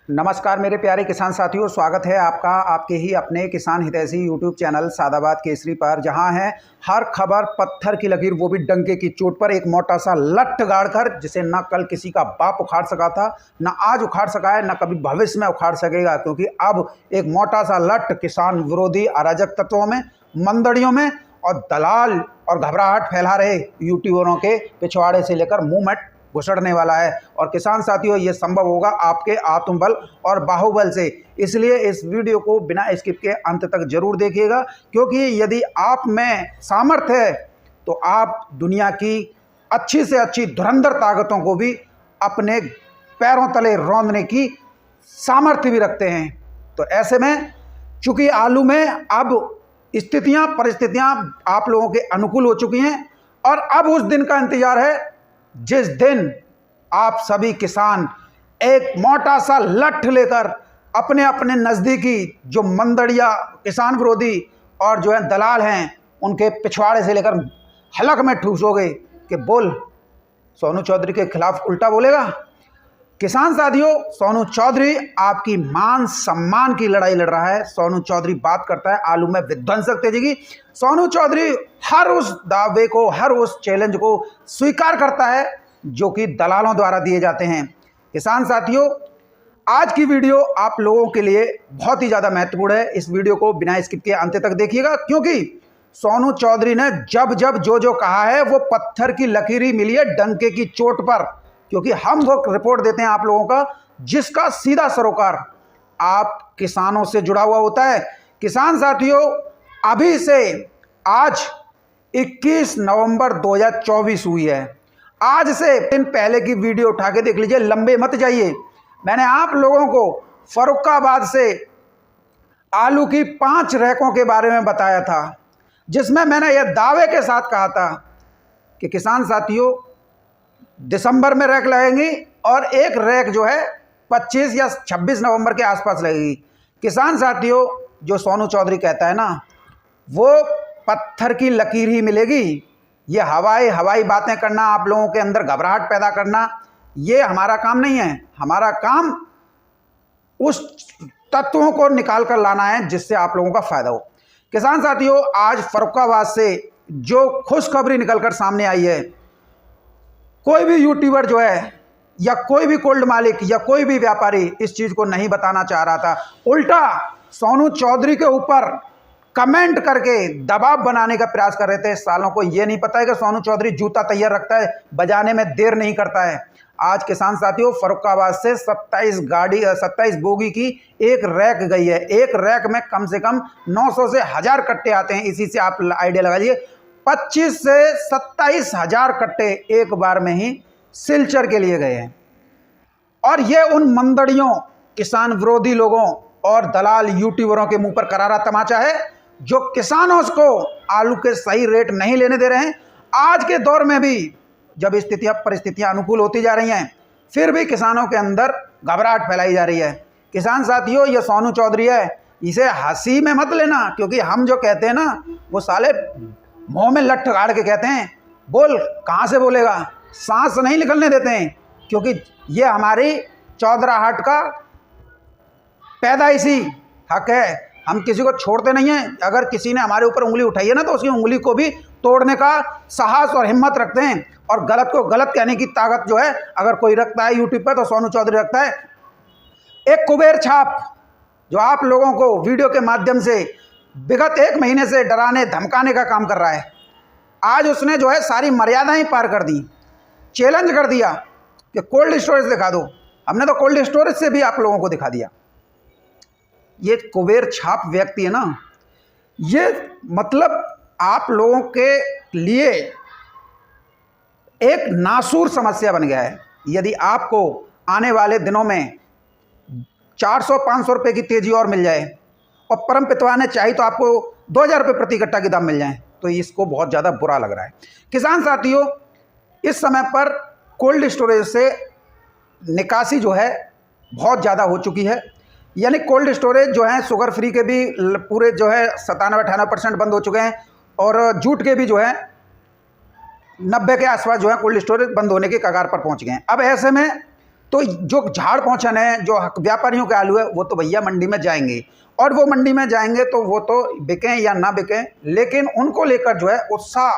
नमस्कार मेरे प्यारे किसान साथियों, स्वागत है आपका आपके ही अपने किसान हितैषी यूट्यूब चैनल सादाबाद केसरी पर, जहां है हर खबर पत्थर की लकीर, वो भी डंके की चोट पर। एक मोटा सा लट्ठ गाड़कर जिसे न कल किसी का बाप उखाड़ सका था, न आज उखाड़ सका है, न कभी भविष्य में उखाड़ सकेगा, क्योंकि अब एक मोटा सा लट्ठ किसान विरोधी अराजक तत्वों में, मंदड़ियों में और दलाल और घबराहट फैला रहे यूट्यूबरों के पिछवाड़े से लेकर मुंह में घुसड़ने वाला है। और किसान साथियों, ये संभव होगा आपके आत्मबल और बाहुबल से। इसलिए इस वीडियो को बिना स्किप के अंत तक जरूर देखिएगा, क्योंकि यदि आप में सामर्थ्य है तो आप दुनिया की अच्छी से अच्छी धुरंधर ताकतों को भी अपने पैरों तले रौंदने की सामर्थ्य भी रखते हैं। तो ऐसे में चूंकि आलू में अब परिस्थितियां आप लोगों के अनुकूल हो चुकी हैं, और अब उस दिन का इंतजार है जिस दिन आप सभी किसान एक मोटा सा लट्ठ लेकर अपने अपने नज़दीकी जो मंदड़िया किसान विरोधी और जो है दलाल हैं, उनके पिछवाड़े से लेकर हलक में ठूसोगे कि बोल सोनू चौधरी के खिलाफ उल्टा बोलेगा। किसान साथियों, सोनू चौधरी आपकी मान सम्मान की लड़ाई लड़ रहा है। सोनू चौधरी बात करता है आलू में विध्वंसक तेजी की। सोनू चौधरी हर उस दावे को, हर उस चैलेंज को स्वीकार करता है जो कि दलालों द्वारा दिए जाते हैं। किसान साथियों, आज की वीडियो आप लोगों के लिए बहुत ही ज़्यादा महत्वपूर्ण है। इस वीडियो को बिना स्किप के अंत तक देखिएगा, क्योंकि सोनू चौधरी ने जब जो कहा है वो पत्थर की लकीर मिली है डंके की चोट पर, क्योंकि हम वो रिपोर्ट देते हैं आप लोगों का जिसका सीधा सरोकार आप किसानों से जुड़ा हुआ होता है। किसान साथियों, अभी से आज 21 नवंबर 2024 हुई है। आज से दिन पहले की वीडियो उठा के देख लीजिए, लंबे मत जाइए। मैंने आप लोगों को फर्रुखाबाद से आलू की 5 रैकों के बारे में बताया था, जिसमें मैंने यह दावे के साथ कहा था कि किसान साथियों दिसंबर में रैक लगेंगी और एक रैक जो है 25 या 26 नवंबर के आसपास लगेगी। किसान साथियों, जो सोनू चौधरी कहता है ना, वो पत्थर की लकीर ही मिलेगी। ये हवाई बातें करना, आप लोगों के अंदर घबराहट पैदा करना, ये हमारा काम नहीं है। हमारा काम उस तत्वों को निकाल कर लाना है जिससे आप लोगों का फायदा हो। किसान साथियों, आज फर्रुखाबाद से जो खुशखबरी निकलकर सामने आई है, कोई भी यूट्यूबर जो है या कोई भी कोल्ड मालिक या कोई भी व्यापारी इस चीज़ को नहीं बताना चाह रहा था। उल्टा सोनू चौधरी के ऊपर कमेंट करके दबाव बनाने का प्रयास कर रहे थे। सालों को ये नहीं पता है कि सोनू चौधरी जूता तैयार रखता है, बजाने में देर नहीं करता है। आज किसान साथियों, फर्रुखाबाद से 27 बोगी की एक रैक गई है। एक रैक में कम से कम 900 से 1000 कट्टे आते हैं। इसी से आप आइडिया लगा लीजिए, 25 से 27 हजार कट्टे एक बार में ही सिलचर के लिए गए हैं। और ये उन मंदड़ियों, किसान विरोधी लोगों और दलाल यूट्यूबरों के मुंह पर करारा तमाचा है जो किसानों को आलू के सही रेट नहीं लेने दे रहे हैं। आज के दौर में भी जब परिस्थितियां अनुकूल होती जा रही हैं, फिर भी किसानों के अंदर घबराहट फैलाई जा रही है। किसान साथियों, ये सोनू चौधरी है, इसे हंसी में मत लेना, क्योंकि हम जो कहते हैं ना, वो साले मुंह में लट्ठ गाड़ के कहते हैं बोल, कहाँ से बोलेगा, सांस नहीं निकलने देते हैं, क्योंकि ये हमारी चौधराहट का पैदाइशी हक है। हम किसी को छोड़ते नहीं हैं। अगर किसी ने हमारे ऊपर उंगली उठाई है ना, तो उसकी उंगली को भी तोड़ने का साहस और हिम्मत रखते हैं। और गलत को गलत कहने की ताकत जो है अगर कोई रखता है यूट्यूब पर, तो सोनू चौधरी रखता है। एक कुबेर छाप जो आप लोगों को वीडियो के माध्यम से विगत 1 महीने से डराने धमकाने का काम कर रहा है, आज उसने जो है सारी मर्यादाएं पार कर दी। चैलेंज कर दिया कि कोल्ड स्टोरेज दिखा दो। हमने तो कोल्ड स्टोरेज से भी आप लोगों को दिखा दिया। ये कुबेर छाप व्यक्ति है ना, ये मतलब आप लोगों के लिए एक नासूर समस्या बन गया है। यदि आपको आने वाले दिनों में 400-500 रुपये की तेजी और मिल जाए, और परम पितवा ने चाही तो आपको 2000 रुपये प्रति कट्टा के दाम मिल जाए, तो इसको बहुत ज़्यादा बुरा लग रहा है। किसान साथियों, इस समय पर कोल्ड स्टोरेज से निकासी जो है बहुत ज़्यादा हो चुकी है। यानी कोल्ड स्टोरेज जो है शुगर फ्री के भी पूरे जो है 97-98% बंद हो चुके हैं, और जूट के भी जो है 90 के आसपास जो है कोल्ड स्टोरेज बंद होने के कगार पर पहुंच गए हैं। अब ऐसे में तो जो झाड़ पहुँचन है, जो व्यापारियों के आलू है, वो तो भैया मंडी में जाएंगे, और वो मंडी में जाएंगे तो वो तो बिकें या ना बिकें, लेकिन उनको लेकर जो है उत्साह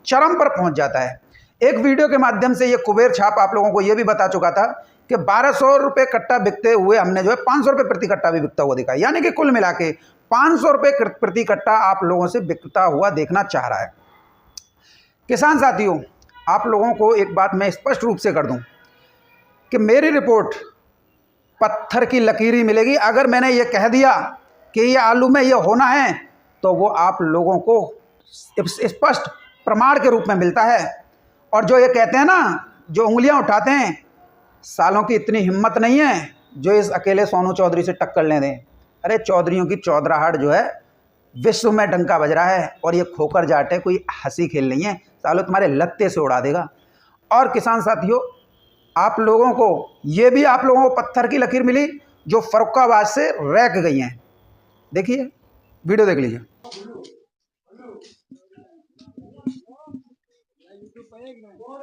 चरम पर पहुंच जाता है। एक वीडियो के माध्यम से ये कुबेर छाप आप लोगों को ये भी बता चुका था कि 1200 रुपये कट्टा बिकते हुए हमने जो है 500 रुपये प्रति कट्टा भी बिकता हुआ देखा, यानी कि कुल मिला के 500 रुपये प्रति कट्टा आप लोगों से बिकता हुआ देखना चाह रहा है। किसान साथियों, आप लोगों को एक बात मैं स्पष्ट रूप से कर दूं कि मेरी रिपोर्ट पत्थर की लकीरी मिलेगी। अगर मैंने ये कह दिया कि ये आलू में ये होना है, तो वो आप लोगों को स्पष्ट प्रमाण के रूप में मिलता है। और जो ये कहते हैं ना, जो उंगलियां उठाते हैं, सालों की इतनी हिम्मत नहीं है जो इस अकेले सोनू चौधरी से टक्कर ले दें। अरे चौधरियों की चौधराहट जो है विश्व में डंका बज रहा है, और ये खोकर जाट है, कोई हंसी खेल नहीं है, सालों तुम्हारे लत्ते से उड़ा देगा। और किसान साथियों, आप लोगों को ये भी आप लोगों को पत्थर की लकीर मिली जो फर्रुखाबाद से रैक गई हैं। देखिए, वीडियो देख लीजिए।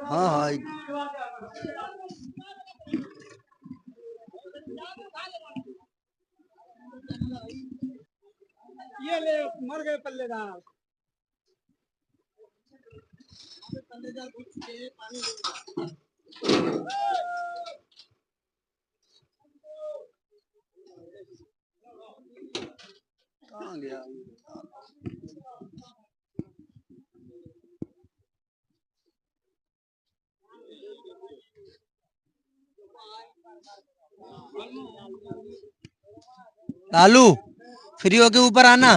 हाँ हाँ, ये ले मर गए पल्लेदार। कहाँ गया? लालू फ्री होके ऊपर आना।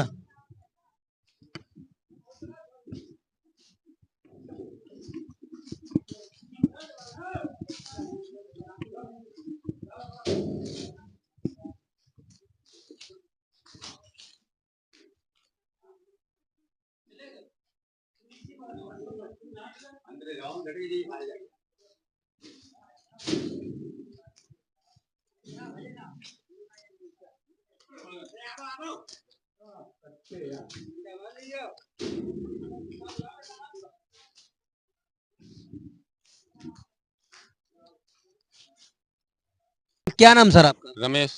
क्या नाम सर आपका? रमेश।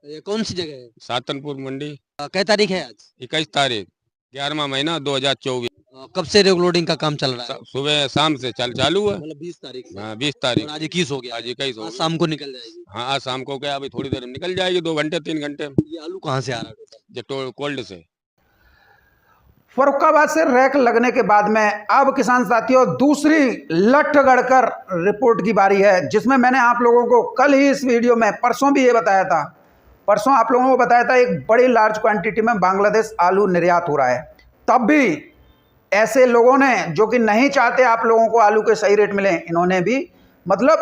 ये कौन सी जगह है? सातनपुर मंडी। क्या तारीख है आज? 21 तारीख 11वां महीना 2024। कब से लोडिंग का काम चल रहा है? सुबह शाम से चालू है। मतलब 20 तारीख से। हाँ, 20 तारीख। और आज 21 हो गया। आज 21 हो आज गया। शाम को निकल जाएगी। हाँ, आज शाम को क्या, अभी थोड़ी देर में निकल जाएगी, 2 घंटे 3 घंटे। ये आलू कहाँ से आ रहा है? जो कोल्ड से। फर्रुखाबाद से रैक लगने के बाद में अब किसान साथियों दूसरी लठ गढ़कर रिपोर्ट की बारी है, जिसमें मैंने आप लोगों को कल ही इस वीडियो में, परसों भी ये बताया था, परसों आप लोगों को बताया था एक बड़ी लार्ज क्वांटिटी में बांग्लादेश आलू निर्यात हो रहा है। तब भी ऐसे लोगों ने जो कि नहीं चाहते आप लोगों को आलू के सही रेट मिले, इन्होंने भी मतलब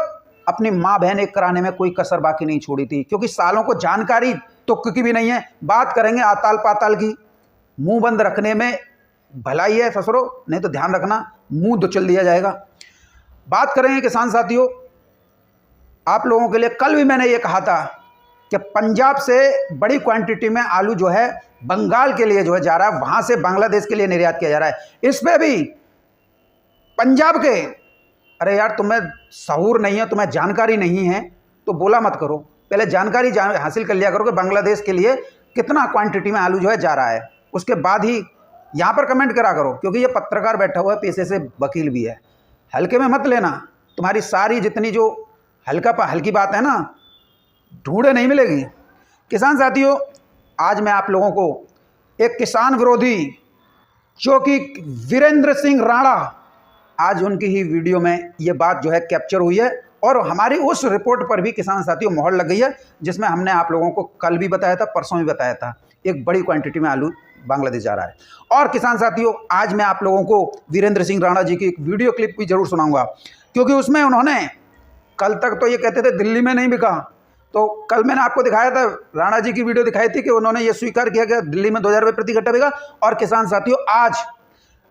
अपनी माँ बहन एक कराने में कोई कसर बाकी नहीं छोड़ी थी, क्योंकि सालों को जानकारी तुक्क की भी नहीं है। बात करेंगे आताल पाताल की, मुंह बंद रखने में भलाई है ससुरो, नहीं तो ध्यान रखना मुंह दुचल दिया जाएगा। बात करेंगे किसान साथियों, आप लोगों के लिए कल भी मैंने ये कहा था कि पंजाब से बड़ी क्वांटिटी में आलू जो है बंगाल के लिए जो है जा रहा है, वहां से बांग्लादेश के लिए निर्यात किया जा रहा है। इस पे भी पंजाब के, अरे यार तुम्हें सहूर नहीं है, तुम्हें जानकारी नहीं है तो बोला मत करो, पहले जानकारी हासिल कर लिया करो कि बांग्लादेश के लिए कितना क्वांटिटी में आलू जो है जा रहा है, उसके बाद ही यहाँ पर कमेंट करा करो, क्योंकि ये पत्रकार बैठा हुआ है, पेशे से वकील भी है, हल्के में मत लेना। तुम्हारी सारी जितनी जो हल्की बात है ना, ढूंढे नहीं मिलेगी। किसान साथियों, आज मैं आप लोगों को एक किसान विरोधी जो कि वीरेंद्र सिंह राणा, आज उनकी ही वीडियो में ये बात जो है कैप्चर हुई है, और हमारी उस रिपोर्ट पर भी किसान साथियों मोहर लग गई है, जिसमें हमने आप लोगों को कल भी बताया था, परसों भी बताया था, एक बड़ी क्वांटिटी में आलू बांग्लादेश जा रहा है। और किसान साथियों, आज मैं आप लोगों को वीरेंद्र सिंह राणा जी की एक वीडियो क्लिप भी जरूर सुनाऊंगा, क्योंकि उसमें उन्होंने, कल तक तो ये कहते थे दिल्ली में नहीं बिका, तो कल मैंने आपको दिखाया था, राणा जी की वीडियो दिखाई थी कि उन्होंने ये स्वीकार किया कि दिल्ली में 2000 रुपये प्रति कट्टा बिका। और किसान साथियों, आज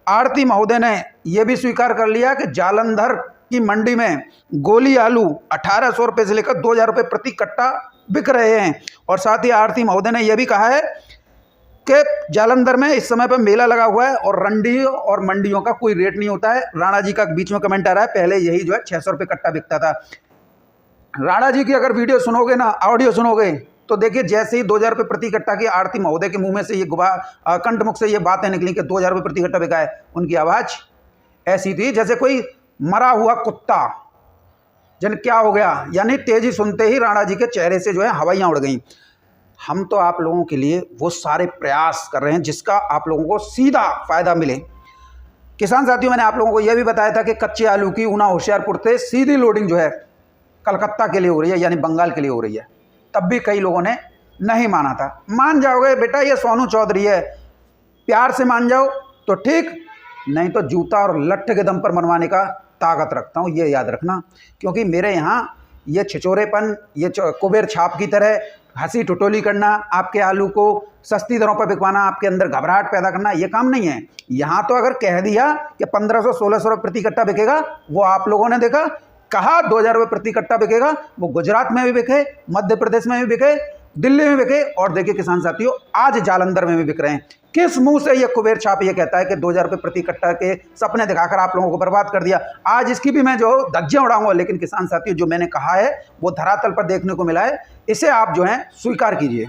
आड़ती महोदय ने यह भी स्वीकार कर लिया कि जालंधर की मंडी में गोली आलू 1800 रुपये से लेकर 2000 रुपये प्रति कट्टा बिक रहे हैं। और साथ ही आड़ती महोदय ने यह भी कहा है कि जालंधर में इस समय पर मेला लगा हुआ है और रंडियों और मंडियों का कोई रेट नहीं होता है। राणा जी का बीच में कमेंट आ रहा है, पहले यही जो है 600 रुपये कट्टा बिकता था। राणा जी की अगर वीडियो सुनोगे ना, ऑडियो सुनोगे, तो देखिए जैसे ही 2000 रुपये प्रति कट्टा की आरती महोदय के मुंह में से ये कंठमुख से ये बातें निकली कि 2000 रुपये प्रति कट्टा बिका है, उनकी आवाज़ ऐसी थी जैसे कोई मरा हुआ कुत्ता। जन क्या हो गया, यानी तेजी सुनते ही राणा जी के चेहरे से जो है हवाइयाँ उड़ गई। हम तो आप लोगों के लिए वो सारे प्रयास कर रहे हैं जिसका आप लोगों को सीधा फायदा मिले। किसान साथियों, मैंने आप लोगों को यह भी बताया था कि कच्चे आलू की ऊना होशियारपुर से सीधी लोडिंग जो है कलकत्ता के लिए हो रही है, यानी बंगाल के लिए हो रही है। तब भी कई लोगों ने नहीं माना था। मान जाओगे बेटा, ये सोनू चौधरी है, प्यार से मान जाओ तो ठीक, नहीं तो जूता और लट्ठ के दम पर मनवाने का ताकत रखता हूँ, ये याद रखना। क्योंकि मेरे यहाँ ये छिचोरेपन, ये कुबेर छाप की तरह हंसी ठिठोली करना, आपके आलू को सस्ती दरों पर बिकवाना, आपके अंदर घबराहट पैदा करना, ये काम नहीं है। यहाँ तो अगर कह दिया कि 1500-1600 रुपये प्रति कट्टा बिकेगा, वो आप लोगों ने देखा। कहा 2000 रुपये प्रति कट्टा बिकेगा, वो गुजरात में भी बिके, मध्य प्रदेश में भी बिके, दिल्ली में बिके, और देखिए किसान साथियों आज जालंधर में भी बिक रहे हैं। किस मुंह से ये कुबेर छाप ये कहता है कि 2000 रुपये प्रति कट्टा के सपने दिखाकर आप लोगों को बर्बाद कर दिया। आज इसकी भी मैं जो धज्जियां उड़ाऊंगा, लेकिन किसान साथियों जो मैंने कहा है वो धरातल पर देखने को मिला है, इसे आप जो है स्वीकार कीजिए।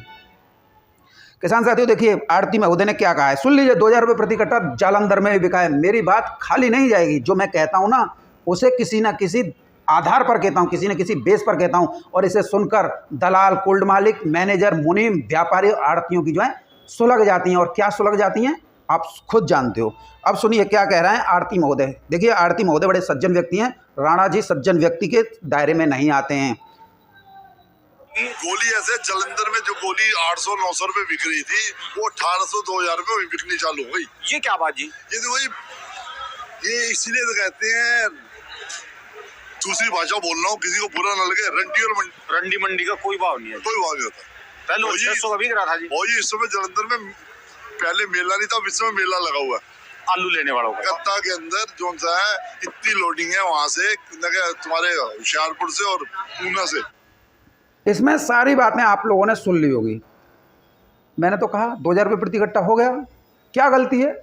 किसान साथियों देखिए आरती महोदय ने क्या कहा है, सुन लीजिए। 2000 रुपये प्रति कट्टा जालंधर में भी बिका है। मेरी बात खाली नहीं जाएगी, जो मैं कहता हूँ ना उसे किसी न किसी आधार पर कहता हूं, किसी न किसी बेस पर कहता हूं, और इसे सुनकर दलाल, कोल्ड मालिक, मैनेजर, मुनीम, व्यापारी और आड़तियों की जो है सुलग जाती हैं। और क्या सुलग जाती हैं आप खुद जानते हो। अब सुनिए क्या कह रहे हैं आरती महोदय। देखिए आरती महोदय बड़े सज्जन व्यक्ति हैं, राणा जी सज्जन व्यक्ति के दायरे में नहीं आते हैं। गोली ऐसे जलंधर में जो गोली 800-900 रुपए बिक रही थी, वो 1800-2000 रुपए में बिकनी चालू हो गई। ये क्या बात जी? ये तो वही, ये इसीलिए तो कहते हैं, दूसरी भाषा बोल रहा हूँ, किसी को बुरा ना लगे, रंडी और रंडी मंडी का कोई भाव नहीं है, कोई भाव नहीं होता। पहले 600 का बिक रहा था जी। और ये इस समय जलंधर में पहले मेला नहीं था, इस समय मेला लगा हुआ है आलू लेने वालों का। कलकत्ता के अंदर जो सा है, इतनी लोडिंग है वहां से, तुम्हारे होशियारपुर से और ऊना से। इसमें सारी बातें आप लोगों ने सुन ली होगी। मैंने तो कहा 2000 रुपये प्रति कट्टा हो गया, क्या गलती है।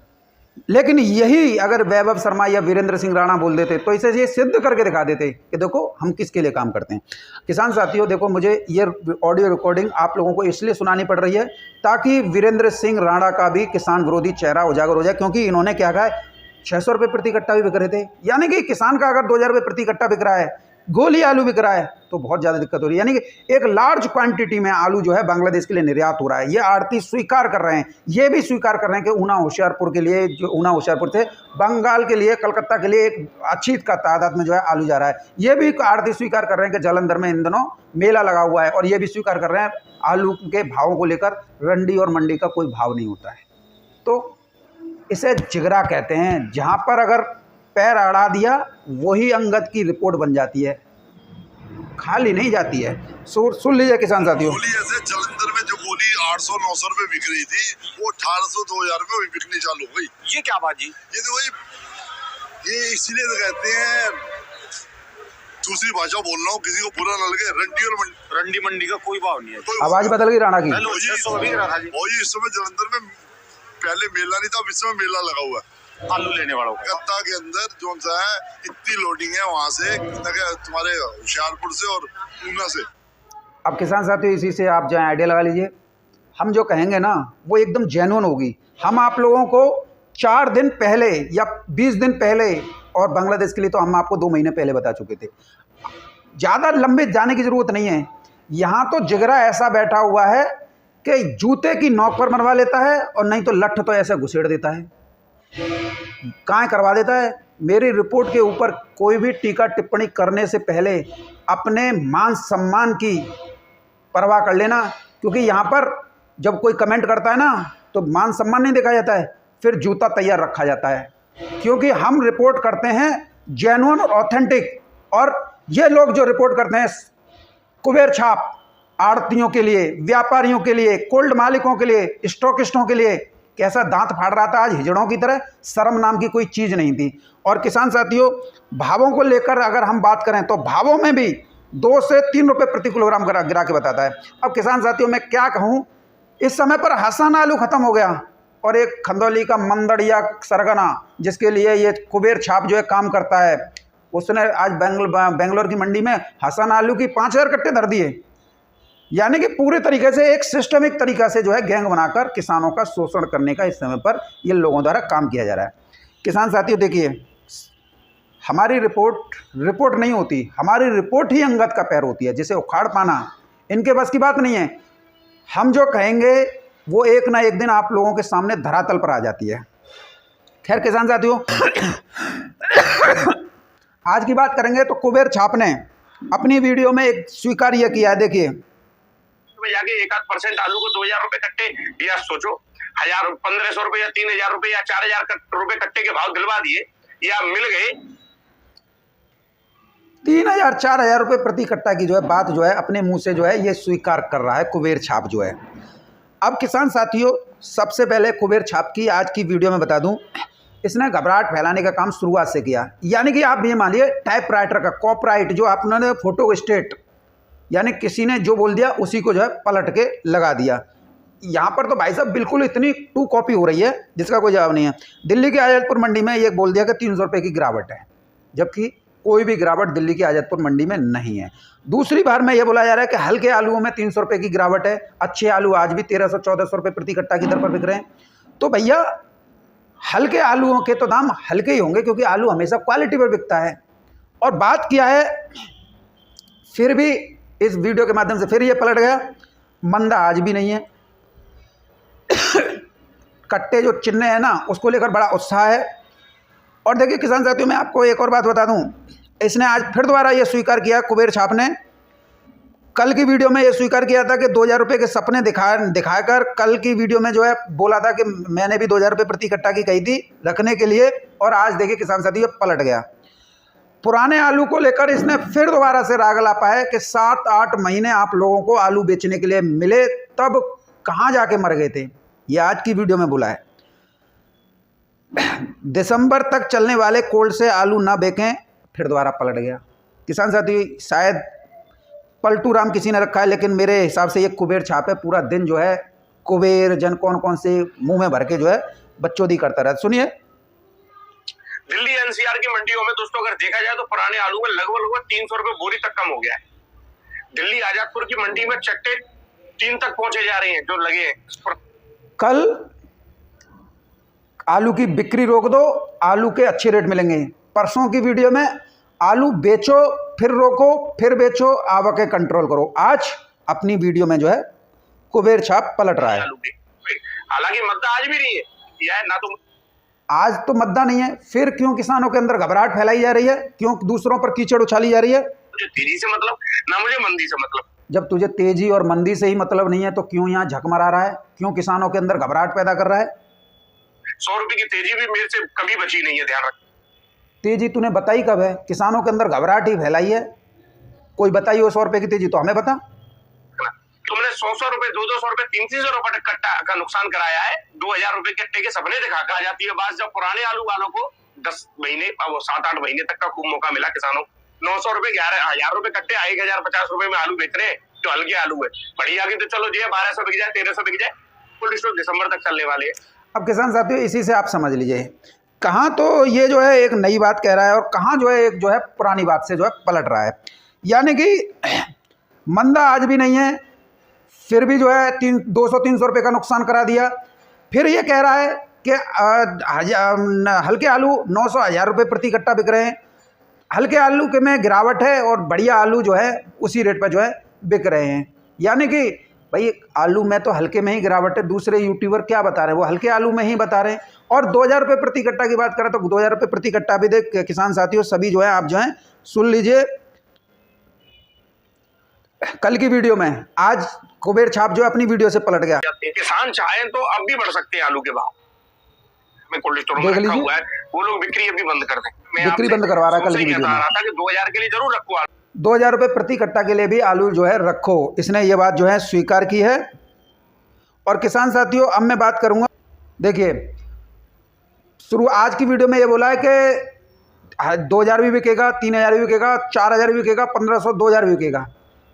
लेकिन यही अगर वैभव शर्मा या वीरेंद्र सिंह राणा बोल देते तो इसे ये सिद्ध करके दिखा देते कि देखो हम किसके लिए काम करते हैं। किसान साथियों देखो, मुझे ये ऑडियो रिकॉर्डिंग आप लोगों को इसलिए सुनानी पड़ रही है ताकि वीरेंद्र सिंह राणा का भी किसान विरोधी चेहरा उजागर हो जाए। क्योंकि इन्होंने क्या कहा है, 600 रुपये प्रति कट्टा भी बिक रहे थे, यानी कि किसान का अगर 2000 रुपये प्रति कट्टा बिक रहा है, गोली आलू बिक रहा है, तो बहुत ज़्यादा दिक्कत हो रही है। यानी कि एक लार्ज क्वांटिटी में आलू जो है बांग्लादेश के लिए निर्यात हो रहा है। ये आड़ती स्वीकार कर रहे हैं, ये भी स्वीकार कर रहे हैं कि ऊना होशियारपुर के लिए, जो ऊना होशियारपुर से बंगाल के लिए, कलकत्ता के लिए एक अच्छी का तादाद में जो है आलू जा रहा है। ये भी आड़ती स्वीकार कर रहे हैं कि जालंधर में इन दिनों मेला लगा हुआ है, और ये भी स्वीकार कर रहे हैं आलू के भावों को लेकर रंडी और मंडी का कोई भाव नहीं होता है। तो इसे जिगरा कहते हैं, जहाँ पर अगर पैर अड़ा दिया वही अंगद की रिपोर्ट बन जाती है, खाली नहीं जाती है। सुन लीजिए किसान साथियों। गोली ऐसे जलंधर में जो गोली 800-900 रुपए बिक रही थी, वो 1800-2000 रुपए में बिकनी चालू हो गई। ये क्या बात जी? ये तो वही, ये इसीलिए तो कहते हैं, दूसरी भाषा बोल रहा हूँ, किसी को बुरा ना लगे, रंडी मंडी का कोई भाव नहीं है। आवाज बदल गई राणा की। पहले 600 का बिक रहा था जी। और ये इस समय जलंधर में पहले मेला नहीं था, इस समय मेला लगा हुआ है आलू लेने वालों का। कलकत्ता के अंदर जो सा है, इतनी लोडिंग है वहां से, तुम्हारे होशियारपुर से और ऊना से। अब किसान साथियों इसी से आप जो आइडिया लगा लीजिए, हम जो कहेंगे ना वो एकदम जेन्युइन होगी। हम आप लोगों को 4 दिन पहले या 20 दिन पहले, और बांग्लादेश के लिए तो हम आपको 2 महीने पहले बता चुके थे। ज़्यादा लंबे जाने की ज़रूरत नहीं है। यहाँ तो जिगरा ऐसा बैठा हुआ है कि जूते की नोक पर मरवा लेता है, और नहीं तो लठ तो ऐसे घुसेड़ देता है, कहाँ करवा देता है। मेरी रिपोर्ट के ऊपर कोई भी टीका टिप्पणी करने से पहले अपने मान सम्मान की परवाह कर लेना, क्योंकि यहाँ पर जब कोई कमेंट करता है ना तो मान सम्मान नहीं देखा जाता है, फिर जूता तैयार रखा जाता है। क्योंकि हम रिपोर्ट करते हैं जेन्युइन और ऑथेंटिक, और ये लोग जो रिपोर्ट करते हैं कुबेर छाप आड़तियों के लिए, व्यापारियों के लिए, कोल्ड मालिकों के लिए, स्टॉकिस्टों के लिए, कैसा दांत फाड़ रहा था आज हिजड़ों की तरह। शर्म नाम की कोई चीज़ नहीं थी। और किसान साथियों भावों को लेकर अगर हम बात करें तो भावों में भी 2 से 3 रुपये प्रति किलोग्राम गिरा के बताता है। अब किसान साथियों मैं क्या कहूँ, इस समय पर हसन आलू ख़त्म हो गया, और एक खंदौली का मंदड़िया सरगना जिसके लिए ये कुबेर छाप जो है काम करता है, उसने आज बेंगलोर की मंडी में हसन आलू की 5,000 कट्टे धर दिए। यानी कि पूरे तरीके से एक सिस्टमिक तरीका से जो है गैंग बनाकर किसानों का शोषण करने का इस समय पर ये लोगों द्वारा काम किया जा रहा है। किसान साथियों देखिए, हमारी रिपोर्ट नहीं होती, हमारी रिपोर्ट ही अंगद का पैर होती है, जिसे उखाड़ पाना इनके बस की बात नहीं है। हम जो कहेंगे वो एक ना एक दिन आप लोगों के सामने धरातल पर आ जाती है। खैर किसान साथियों, आज की बात करेंगे तो कुबेर छाप ने अपनी वीडियो में एक स्वीकार्य किया है। देखिए, जाके 1% आलू को 2,000 रुपए कट्टे, या सोचो 1,500 रुपए या 3,000 रुपए या 4,000 रुपए कट्टे के भाव दिलवा दिए या मिल गए। 3,000-4,000 रुपये प्रति कट्टा की जो है बात जो है अपने मुंह से जो है ये स्वीकार कर रहा है कुबेर छाप जो है। अब किसान साथियों, सबसे पहले कुबेर छाप की आज की वीडियो में बता दूं, इसने घबराहट फैलाने का काम शुरुआत से किया। यानी कि आप ये मानिए टाइपराइटर का कॉपीराइट जो आपने फोटो स्टेट, यानी किसी ने जो बोल दिया उसी को जो है पलट के लगा दिया। यहाँ पर तो भाई साहब बिल्कुल इतनी टू कॉपी हो रही है जिसका कोई जवाब नहीं है। दिल्ली की आज़ादपुर मंडी में ये बोल दिया कि 300 रुपये की गिरावट है, जबकि कोई भी गिरावट दिल्ली की आज़ादपुर मंडी में नहीं है। दूसरी बार में ये बोला जा रहा है कि हल्के आलूओं में 300 रुपये की गिरावट है, अच्छे आलू आज भी 1,300-1,400 रुपये प्रति कट्टा की दर पर बिक रहे हैं। तो भैया हल्के आलूओं के तो दाम हल्के ही होंगे, क्योंकि आलू हमेशा क्वालिटी पर बिकता है। और बात किया है, फिर भी इस वीडियो के माध्यम से फिर ये पलट गया, मंदा आज भी नहीं है। कट्टे जो चिन्ह है ना, उसको लेकर बड़ा उत्साह है। और देखिए किसान साथियों, मैं आपको एक और बात बता दूं, इसने आज फिर दोबारा ये स्वीकार किया कुबेर छाप ने। कल की वीडियो में ये स्वीकार किया था कि 2,000 रुपये के सपने दिखाकर कल की वीडियो में जो है बोला था कि मैंने भी 2,000 रुपये प्रति कट्टा की कही थी रखने के लिए, और आज देखिए किसान साथियों पलट गया। पुराने आलू को लेकर इसने फिर दोबारा से राग लापा है कि 7-8 महीने आप लोगों को आलू बेचने के लिए मिले, तब कहाँ जाके मर गए थे। ये आज की वीडियो में बोला है। दिसंबर तक चलने वाले कोल्ड से आलू ना बेचें, फिर दोबारा पलट गया। किसान साथी, शायद पलटू राम किसी ने रखा है, लेकिन मेरे हिसाब से ये कुबेर छाप है। पूरा दिन जो है कुबेर जन कौन कौन से मुंह में भर के जो है बच्चोदी करता रहा। सुनिए, दिल्ली एनसीआर की मंडियों में दोस्तों अगर देखा जाए तो पुराने आलू में लगभग 300 रुपए बोरी तक कम हो गया है। दिल्ली आजादपुर की मंडी में चट्टे 3 तक पहुंचे जा रहे हैं जो लगे हैं। कल आलू की बिक्री रोक दो, आलू के अच्छे रेट मिलेंगे। परसों की वीडियो में आलू बेचो फिर रोको फिर बेचो, आवकें कंट्रोल करो। आज अपनी वीडियो में जो है कुबेर छाप पलट रहा है। हालांकि मद्दा आज भी नहीं है, यह ना तो आज तो मद्दा नहीं है, फिर क्यों किसानों के अंदर घबराहट फैलाई जा रही है, क्यों दूसरों पर कीचड़ उछाली जा रही है। मुझे तेजी से मतलब ना मुझे मंदी से मतलब। जब तुझे तेजी और मंदी से ही मतलब नहीं है तो क्यों यहाँ झक मरा रहा है, क्यों किसानों के अंदर घबराहट पैदा कर रहा है। 100 रुपए की तेजी भी मेरे से कभी बची नहीं है, ध्यान रख। तेजी तूने बताई कब है, किसानों के अंदर घबराहट ही फैलाई है। कोई बताई हो 100 रुपये की तेजी तो हमें बता। तुमने 100 रुपए 200 रुपए 300 रुपए कट्टा का नुकसान कराया है। 2,000 रुपए कट्टे के सपने दिखा कहा जाती है बात। जब पुराने आलू वालों को 10 महीने 7-8 महीने तक का खूब मौका मिला, किसानों 900 रुपए 11,000 रुपए कट्टे 1,050 रुपए में आलू बेच रहे हैं जो हल्के आलू है। बढ़िया की तो चलो जी 1,200 बिक जाए 1,300 बिक जाए, कोल्ड स्टोर दिसंबर तक चलने वाले है। अब किसान साथियों इसी से आप समझ लीजिए कहाँ तो ये जो है एक नई बात कह रहा है और कहाँ जो है एक जो है पुरानी बात से जो है पलट रहा है। यानी कि मंदा आज भी नहीं है, फिर भी जो है 200-300 रुपये का नुकसान करा दिया। फिर ये कह रहा है कि हल्के आलू 900-1,000 रुपये प्रति कट्टा बिक रहे हैं। हल्के आलू के में गिरावट है और बढ़िया आलू जो है उसी रेट पर जो है बिक रहे हैं। यानी कि भाई आलू में तो हल्के में ही गिरावट है, दूसरे यूट्यूबर क्या बता रहे हैं वो हल्के आलू में ही बता रहे हैं। और 2,000 रुपये प्रति कट्टा की बात करें तो 2,000 रुपये प्रति कट्टा भी देख किसान साथियों सभी जो है आप जो है सुन लीजिए। कल की वीडियो में आज कुबेर छाप जो अपनी वीडियो से पलट गया। किसान चाहें तो अब भी बढ़ सकते हैं आलू के भाव। मैं कोल्ड स्टोर में रखा हुआ है, वो लोग बिक्री अभी बंद कर दें। बिक्री बंद करवा रहा है कल की वीडियो में। था कि 2,000 के लिए जरूर रखो, 2,000 रुपये प्रति कट्टा के लिए भी आलू जो है रखो। इसने ये बात जो है स्वीकार की है। और किसान साथियों अब मैं बात करूंगा, देखिए शुरू आज की वीडियो में ये बोला है कि 2,000 भी बिकेगा, 3,000 भी बिकेगा, 4,000 भी बिकेगा, 1,500 2,000 भी बिकेगा,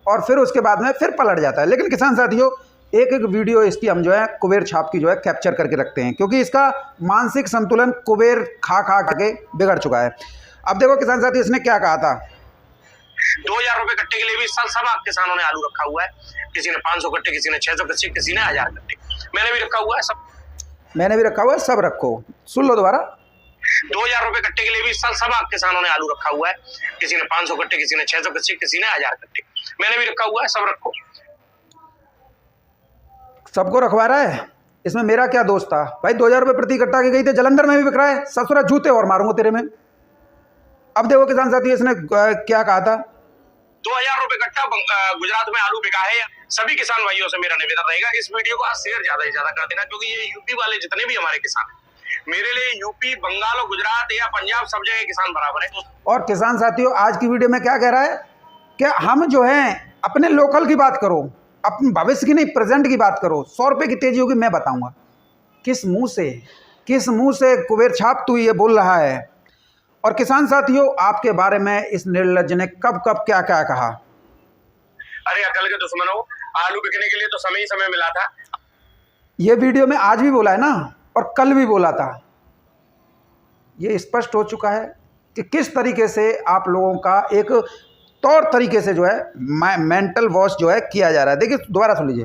और फिर उसके बाद में फिर पलट जाता है। लेकिन किसान साथियों एक एक वीडियो इसकी हम जो है कुबेर छाप की जो है कैप्चर करके रखते हैं, क्योंकि इसका मानसिक संतुलन कुबेर खा के बिगड़ चुका है। अब देखो किसान साथी इसने क्या कहा था। 2000 रुपए कट्टे के लिए भी इस साल सब किसानों ने आलू रखा हुआ है। किसी ने 500 कट्टे, किसी ने 600 कट्टे, किसी ने 1000 कट्टे। मैंने भी रखा हुआ है, सब रखो। सुन लो दोबारा। 2000 रुपए कट्टे के लिए भी इस साल सब किसानों ने आलू रखा हुआ है। किसी ने 500 कट्टे, किसी ने 600 कट्टे, किसी ने 1000 कट्टे। मैंने भी रखा हुआ है, सब रखो। सबको रखवा रहा है, इसमें मेरा क्या दोष था भाई। 2000 रुपये प्रति कट्टा के गई थे, जलंधर में भी बिक रहा है। ससुरा जूते और मारूंगा तेरे में। अब देखो किसान साथी इसने क्या कहा था। 2000 रुपए कट्टा गुजरात में आलू बिका है। सभी किसान भाइयों से मेरा निवेदन रहेगा कि इस वीडियो को शेयर ज्यादा से ज्यादा कर देना, क्योंकि ये यूपी वाले जितने भी हमारे किसान हैं, मेरे लिए यूपी, बंगाल और गुजरात या पंजाब सब जगह किसान बराबर है। और किसान साथियों आज की वीडियो में क्या कह रहा है कि हम जो है अपने लोकल की बात करो, अपने भविष्य की नहीं, प्रेजेंट की बात करो। 100 रुपये की तेजी होगी मैं बताऊंगा। किस मुंह से कुबेर छाप तू ये बोल रहा है। और किसान साथियों आपके बारे में इस निर्लज्ज ने कब क्या कहा। अरे अकल के दुश्मनों, आलू बिकने के लिए तो समय ही समय मिला था। ये वीडियो में आज भी बोला है ना, और कल भी बोला था। ये स्पष्ट हो चुका है कि किस तरीके से आप लोगों का एक तौर तरीके से जो है मेंटल वॉश जो है किया जा रहा है। देखिए दोबारा सुन लीजिए।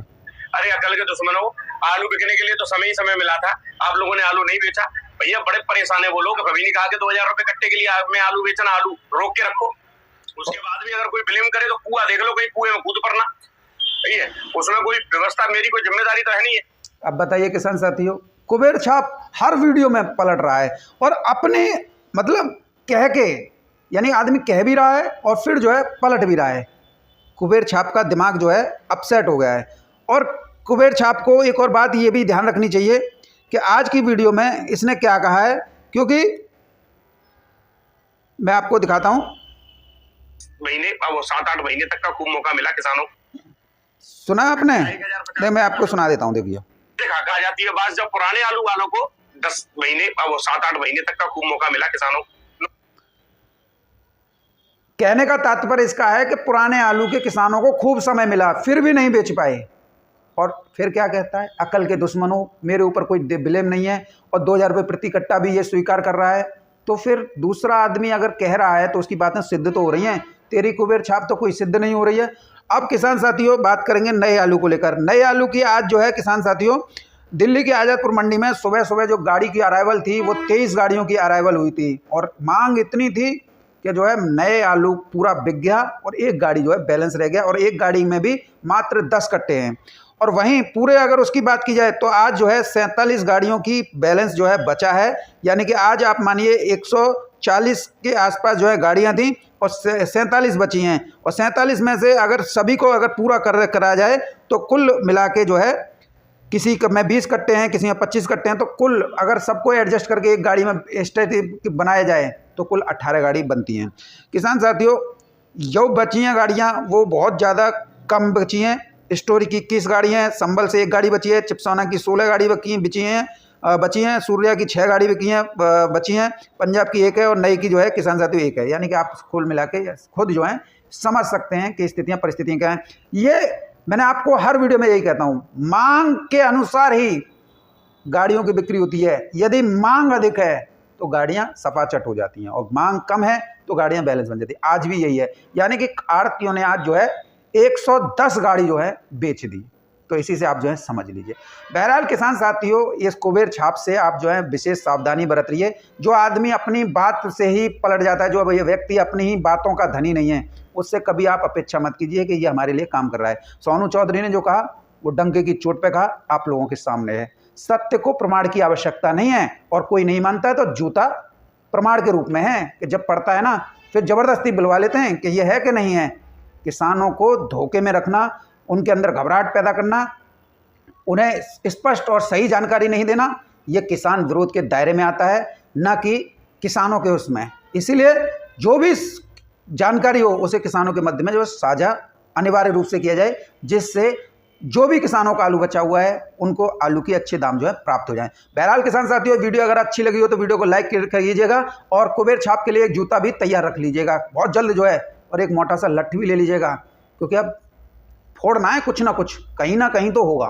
अरे अकल के दुश्मनों, आलू बिकने के लिए तो समय ही समय मिला था। आप लोगों ने आलू नहीं बेचा। भैया बड़े परेशान है वो लोग। कभी नहीं कहा कि 2000 रुपए कट्टे के लिए मैं आलू बेचना। आलू रोक के रखो। उसके बाद भी अगर कोई ब्लेम करे तो कुआं देख लो, कहीं कुएं में कूद पड़ना। सही है, उसमें कोई व्यवस्था, मेरी कोई जिम्मेदारी तो है नहीं है। अब बताइए किसान साथियों, कुबेर छाप हर वीडियो में पलट रहा है और अपने मतलब कह के, यानी आदमी कह भी रहा है और फिर जो है पलट भी रहा है। कुबेर छाप का दिमाग जो है अपसेट हो गया है। और कुबेर छाप को एक और बात ये भी ध्यान रखनी चाहिए कि आज की वीडियो में इसने क्या कहा है, क्योंकि मैं आपको दिखाता हूं। महीने, वो 7-8 महीने तक का खूब मौका मिला किसानों। सुना आपने? नहीं, मैं आपको सुना देता हूं। देखिए देखा कहा जाती है बात, जब पुराने आलू वालों को 10 महीने, वो 7-8 महीने तक का खूब मौका मिला किसानों। कहने का तात्पर्य इसका है कि पुराने आलू के किसानों को खूब समय मिला, फिर भी नहीं बेच पाए। और फिर क्या कहता है, अकल के दुश्मनों, मेरे ऊपर कोई ब्लेम नहीं है। और 2000 रुपये प्रति कट्टा भी ये स्वीकार कर रहा है। तो फिर दूसरा आदमी अगर कह रहा है तो उसकी बातें सिद्ध तो हो रही हैं। तेरी कुबेर छाप तो कोई सिद्ध नहीं हो रही है। अब किसान साथियों बात करेंगे नए आलू को लेकर। नए आलू की आज जो है किसान साथियों, दिल्ली की आज़ादपुर मंडी में सुबह सुबह जो गाड़ी की अराइवल थी वो 23 गाड़ियों की अराइवल हुई थी। और मांग इतनी थी कि जो है नए आलू पूरा बिक गया और एक गाड़ी जो है बैलेंस रह गया। और एक गाड़ी में भी मात्र 10 कट्टे हैं। और वहीं पूरे अगर उसकी बात की जाए तो आज जो है 47 गाड़ियों की बैलेंस जो है बचा है। यानी कि आज आप मानिए 140 के आसपास जो है गाड़ियां थी और 47 बची हैं। और 47 में से अगर सभी को अगर पूरा करा जाए तो कुल मिला के जो है, किसी का में 20 कट्टे हैं, किसी में 25 कट्टे हैं, तो कुल अगर सबको एडजस्ट करके एक गाड़ी में स्ट्रेट बनाया जाए तो कुल 18 गाड़ी बनती हैं। किसान साथियों जो बची हैं गाड़ियाँ वो बहुत ज़्यादा कम बची हैं। स्टोरी की 21 गाड़ियाँ हैं, संभल से 1 गाड़ी बची है, चिपसौना की 16 गाड़ी बची हैं, सूर्या की 6 गाड़ी बची हैं, पंजाब की 1 है और नई की जो है किसान साथियों 1 है। यानी कि आप कुल मिला के खुद जो है समझ सकते हैं कि परिस्थितियाँ क्या हैं। ये मैंने आपको हर वीडियो में यही कहता हूँ, मांग के अनुसार ही गाड़ियों की बिक्री होती है। यदि मांग अधिक है तो गाड़ियाँ सपाचट हो जाती हैं और मांग कम है तो गाड़ियाँ बैलेंस बन जाती हैं। आज भी यही है। यानी कि आढ़तियों ने आज जो है 110 गाड़ी जो है बेच दी। तो इसी से आप जो है समझ लीजिए। बहरहाल किसान साथियों इस कुबेर छाप से आप जो है विशेष सावधानी बरत रहिए। जो आदमी अपनी बात से ही पलट जाता है, जो व्यक्ति अपनी ही बातों का धनी नहीं है, उससे कभी आप अपेक्षा मत कीजिए कि ये हमारे लिए काम कर रहा है। सोनू चौधरी ने जो कहा वो डंके की चोट पे कहा, आप लोगों के सामने है। सत्य को प्रमाण की आवश्यकता नहीं है और कोई नहीं मानता है तो जूता प्रमाण के रूप में है कि जब पड़ता है ना फिर ज़बरदस्ती बुलवा लेते हैं कि ये है कि नहीं है। किसानों को धोखे में रखना, उनके अंदर घबराहट पैदा करना, उन्हें स्पष्ट और सही जानकारी नहीं देना, ये किसान विरोध के दायरे में आता है, न कि किसानों के उसमें। इसीलिए जो भी जानकारी हो उसे किसानों के मध्य में जो साझा अनिवार्य रूप से किया जाए, जिससे जो भी किसानों का आलू बचा हुआ है उनको आलू के अच्छे दाम जो है प्राप्त हो जाएं। बहरहाल किसान साथियों वीडियो अगर अच्छी लगी हो तो वीडियो को लाइक करिएगा और कुबेर छाप के लिए एक जूता भी तैयार रख लीजिएगा बहुत जल्द जो है, और एक मोटा सा लट्ठी भी ले लीजिएगा, क्योंकि अब फोड़ना है कुछ ना कुछ, कहीं ना कहीं तो होगा।